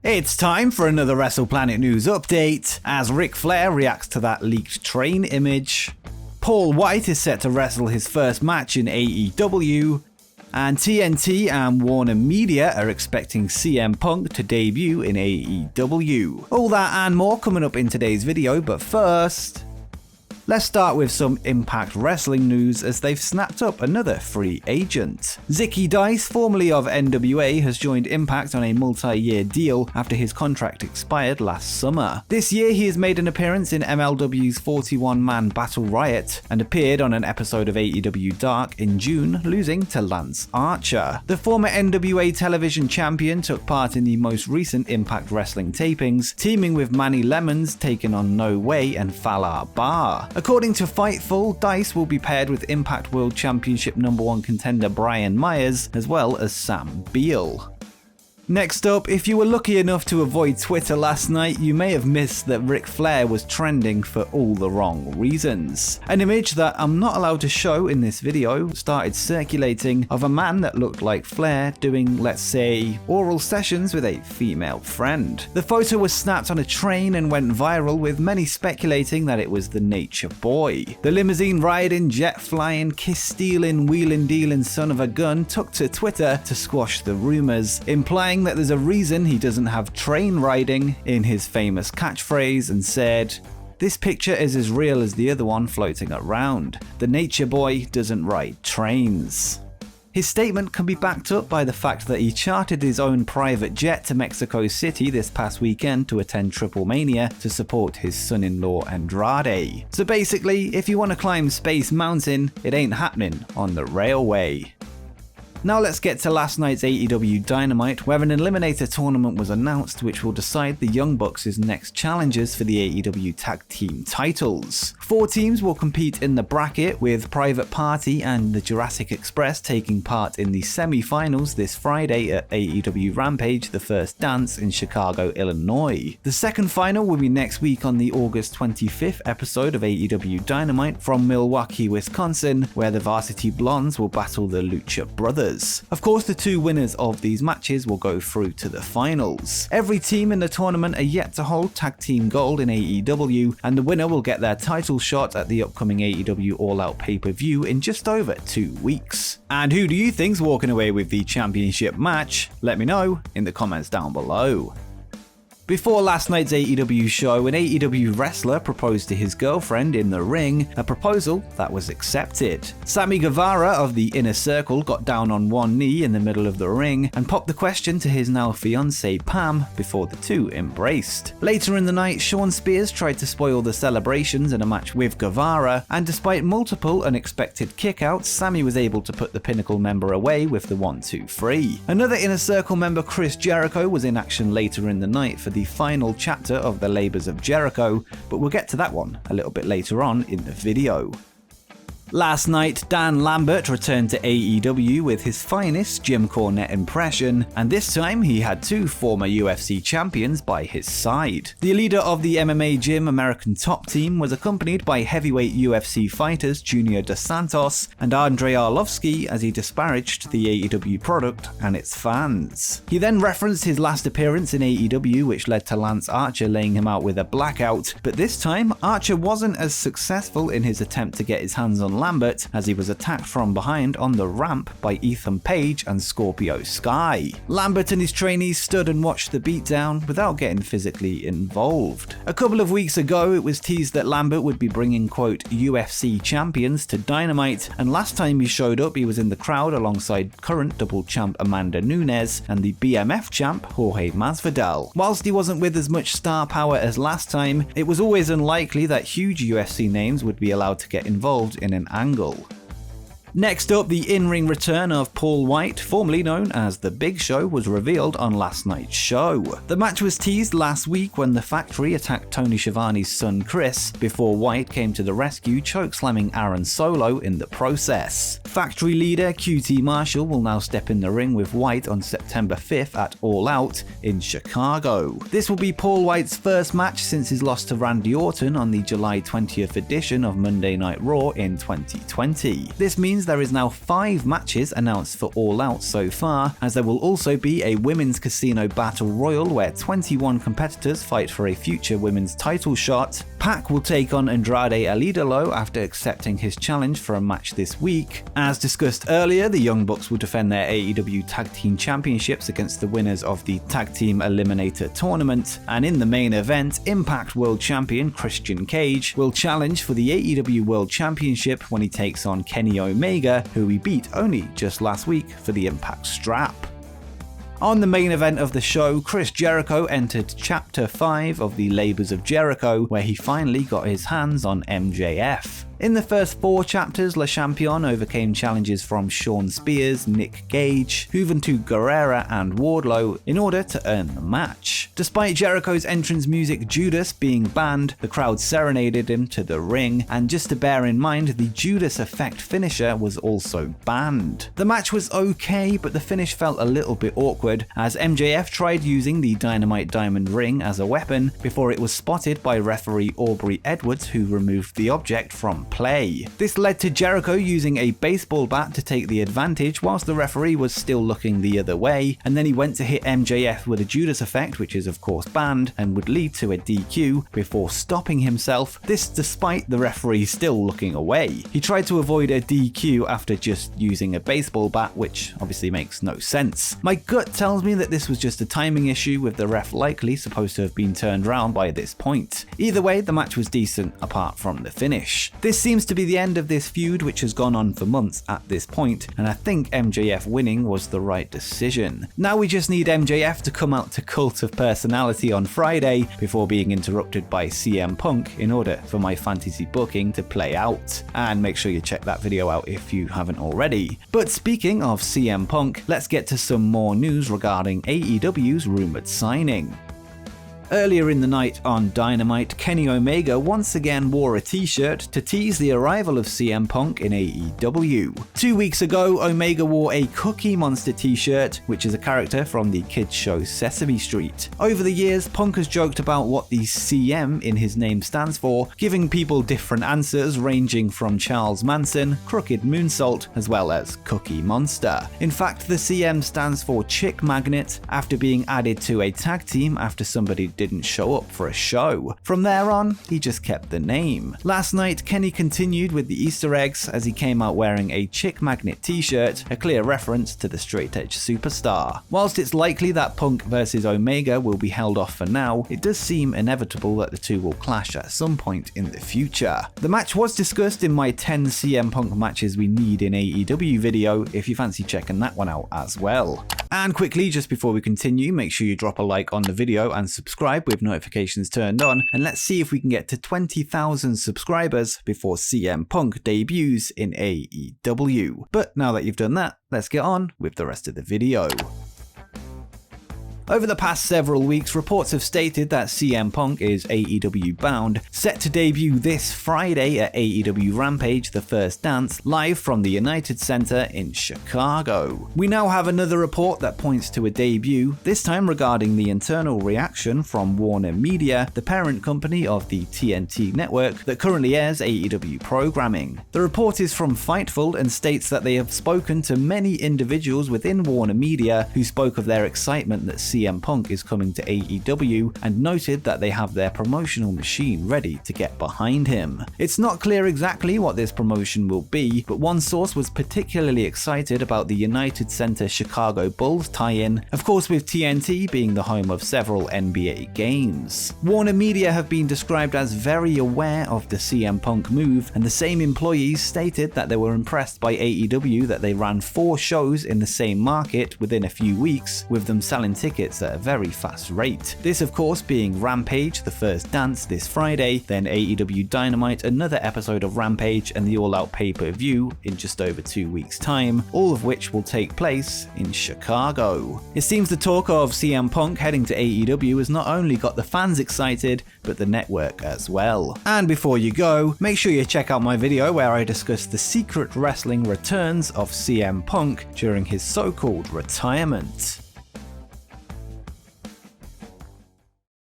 It's time for another WrestlePlanet news update, as Ric Flair reacts to that leaked train image. Paul Wight is set to wrestle his first match in AEW, and TNT and WarnerMedia are expecting CM Punk to debut in AEW. All that and more coming up in today's video, but first, let's start with some Impact Wrestling news, as they've snapped up another free agent. Zicky Dice, formerly of NWA, has joined Impact on a multi-year deal after his contract expired last summer. This year he has made an appearance in MLW's 41-man Battle Riot and appeared on an episode of AEW Dark in June, losing to Lance Archer. The former NWA television champion took part in the most recent Impact Wrestling tapings, teaming with Manny Lemons, taking on No Way and Falar Bar. According to Fightful, Dice will be paired with Impact World Championship #1 contender Brian Myers, as well as Sam Beal. Next up, if you were lucky enough to avoid Twitter last night, you may have missed that Ric Flair was trending for all the wrong reasons. An image that I'm not allowed to show in this video started circulating of a man that looked like Flair doing, let's say, oral sessions with a female friend. The photo was snapped on a train and went viral, with many speculating that it was the Nature Boy. The limousine-riding, jet-flying, kiss-stealing, wheeling-dealing son of a gun took to Twitter to squash the rumors, implying that there's a reason he doesn't have train riding in his famous catchphrase, and said, "This picture is as real as the other one floating around. The Nature Boy doesn't ride trains." His statement can be backed up by the fact that he chartered his own private jet to Mexico City this past weekend to attend Triple Mania to support his son-in-law Andrade. So basically, if you want to climb Space Mountain, it ain't happening on the railway. Now let's get to last night's AEW Dynamite, where an Eliminator tournament was announced which will decide the Young Bucks' next challengers for the AEW Tag Team titles. 4 teams will compete in the bracket, with Private Party and the Jurassic Express taking part in the semi-finals this Friday at AEW Rampage: The First Dance in Chicago, Illinois. The second final will be next week on the August 25th episode of AEW Dynamite from Milwaukee, Wisconsin, where the Varsity Blondes will battle the Lucha Brothers. Of course, the 2 winners of these matches will go through to the finals. Every team in the tournament are yet to hold Tag Team Gold in AEW, and the winner will get their title shot at the upcoming AEW All Out pay-per-view in just over 2 weeks. And who do you think's walking away with the championship match? Let me know in the comments down below. Before last night's AEW show, an AEW wrestler proposed to his girlfriend in the ring, a proposal that was accepted. Sammy Guevara of the Inner Circle got down on one knee in the middle of the ring and popped the question to his now fiance Pam before the two embraced. Later in the night, Shawn Spears tried to spoil the celebrations in a match with Guevara, and despite multiple unexpected kickouts, Sammy was able to put the Pinnacle member away with the 1-2-3. Another Inner Circle member, Chris Jericho, was in action later in the night for the final chapter of the Labours of Jericho, but we'll get to that one a little bit later on in the video. Last night, Dan Lambert returned to AEW with his finest Jim Cornette impression, and this time he had 2 former UFC champions by his side. The leader of the MMA Gym American Top Team was accompanied by heavyweight UFC fighters Junior Dos Santos and Andrei Arlovski, as he disparaged the AEW product and its fans. He then referenced his last appearance in AEW, which led to Lance Archer laying him out with a blackout, but this time Archer wasn't as successful in his attempt to get his hands on Lambert, as he was attacked from behind on the ramp by Ethan Page and Scorpio Sky. Lambert and his trainees stood and watched the beatdown without getting physically involved. A couple of weeks ago, it was teased that Lambert would be bringing, quote, UFC Champions to Dynamite, and last time he showed up, he was in the crowd alongside current double champ Amanda Nunes and the BMF champ Jorge Masvidal. Whilst he wasn't with as much star power as last time, it was always unlikely that huge UFC names would be allowed to get involved in an angle. Next up, the in-ring return of Paul Wight, formerly known as The Big Show, was revealed on last night's show. The match was teased last week when the Factory attacked Tony Schiavone's son Chris, before Wight came to the rescue, chokeslamming Aaron Solo in the process. Factory leader QT Marshall will now step in the ring with Wight on September 5th at All Out in Chicago. This will be Paul Wight's first match since his loss to Randy Orton on the July 20th edition of Monday Night Raw in 2020. This means means there is now 5 matches announced for All Out so far, as there will also be a women's casino battle royal where 21 competitors fight for a future women's title shot. Pac will take on Andrade El Idolo after accepting his challenge for a match this week. As discussed earlier, the Young Bucks will defend their AEW Tag Team Championships against the winners of the Tag Team Eliminator tournament, and in the main event, Impact World Champion Christian Cage will challenge for the AEW World Championship when he takes on Kenny Omega, who he beat only just last week for the Impact strap. On the main event of the show, Chris Jericho entered Chapter 5 of the Labours of Jericho, where he finally got his hands on MJF. In the first 4 chapters, Le Champion overcame challenges from Shawn Spears, Nick Gage, Juventud Guerrera and Wardlow in order to earn the match. Despite Jericho's entrance music Judas being banned, the crowd serenaded him to the ring, and just to bear in mind, the Judas effect finisher was also banned. The match was okay, but the finish felt a little bit awkward, as MJF tried using the Dynamite Diamond Ring as a weapon before it was spotted by referee Aubrey Edwards, who removed the object from play. This led to Jericho using a baseball bat to take the advantage whilst the referee was still looking the other way, and then he went to hit MJF with a Judas effect, which is of course banned and would lead to a DQ, before stopping himself, this despite the referee still looking away. He tried to avoid a DQ after just using a baseball bat, which obviously makes no sense. My gut tells me that this was just a timing issue, with the ref likely supposed to have been turned around by this point. Either way, the match was decent apart from the finish. This seems to be the end of this feud, which has gone on for months at this point, and I think MJF winning was the right decision. Now we just need MJF to come out to Cult of Personality on Friday before being interrupted by CM Punk in order for my fantasy booking to play out. And make sure you check that video out if you haven't already. But speaking of CM Punk, let's get to some more news regarding AEW's rumored signing. Earlier in the night on Dynamite, Kenny Omega once again wore a t-shirt to tease the arrival of CM Punk in AEW. 2 weeks ago, Omega wore a Cookie Monster t-shirt, which is a character from the kids show Sesame Street. Over the years, Punk has joked about what the CM in his name stands for, giving people different answers ranging from Charles Manson, Crooked Moonsault, as well as Cookie Monster. In fact, the CM stands for Chick Magnet, after being added to a tag team after somebody didn't show up for a show. From there on, he just kept the name. Last night, Kenny continued with the Easter eggs as he came out wearing a Chick Magnet t-shirt, a clear reference to the straight edge superstar. Whilst it's likely that Punk versus Omega will be held off for now, it does seem inevitable that the two will clash at some point in the future. The match was discussed in my 10 CM Punk matches we need in AEW video, if you fancy checking that one out as well. And quickly, just before we continue, make sure you drop a like on the video and subscribe with notifications turned on, and let's see if we can get to 20,000 subscribers before CM Punk debuts in AEW. But now that you've done that, let's get on with the rest of the video. Over the past several weeks, reports have stated that CM Punk is AEW bound, set to debut this Friday at AEW Rampage The First Dance, live from the United Center in Chicago. We now have another report that points to a debut, this time regarding the internal reaction from WarnerMedia, the parent company of the TNT network that currently airs AEW programming. The report is from Fightful and states that they have spoken to many individuals within WarnerMedia who spoke of their excitement that CM Punk is coming to AEW, and noted that they have their promotional machine ready to get behind him. It's not clear exactly what this promotion will be, but one source was particularly excited about the United Center Chicago Bulls tie-in, of course with TNT being the home of several NBA games. WarnerMedia have been described as very aware of the CM Punk move, and the same employees stated that they were impressed by AEW that they ran 4 shows in the same market within a few weeks, with them selling tickets at a very fast rate. This of course being Rampage The First Dance this Friday, then AEW Dynamite, another episode of Rampage, and the All Out pay-per-view in just over 2 weeks time, all of which will take place in Chicago. It seems the talk of CM Punk heading to AEW has not only got the fans excited, but the network as well. And before you go, make sure you check out my video where I discuss the secret wrestling returns of CM Punk during his so-called retirement.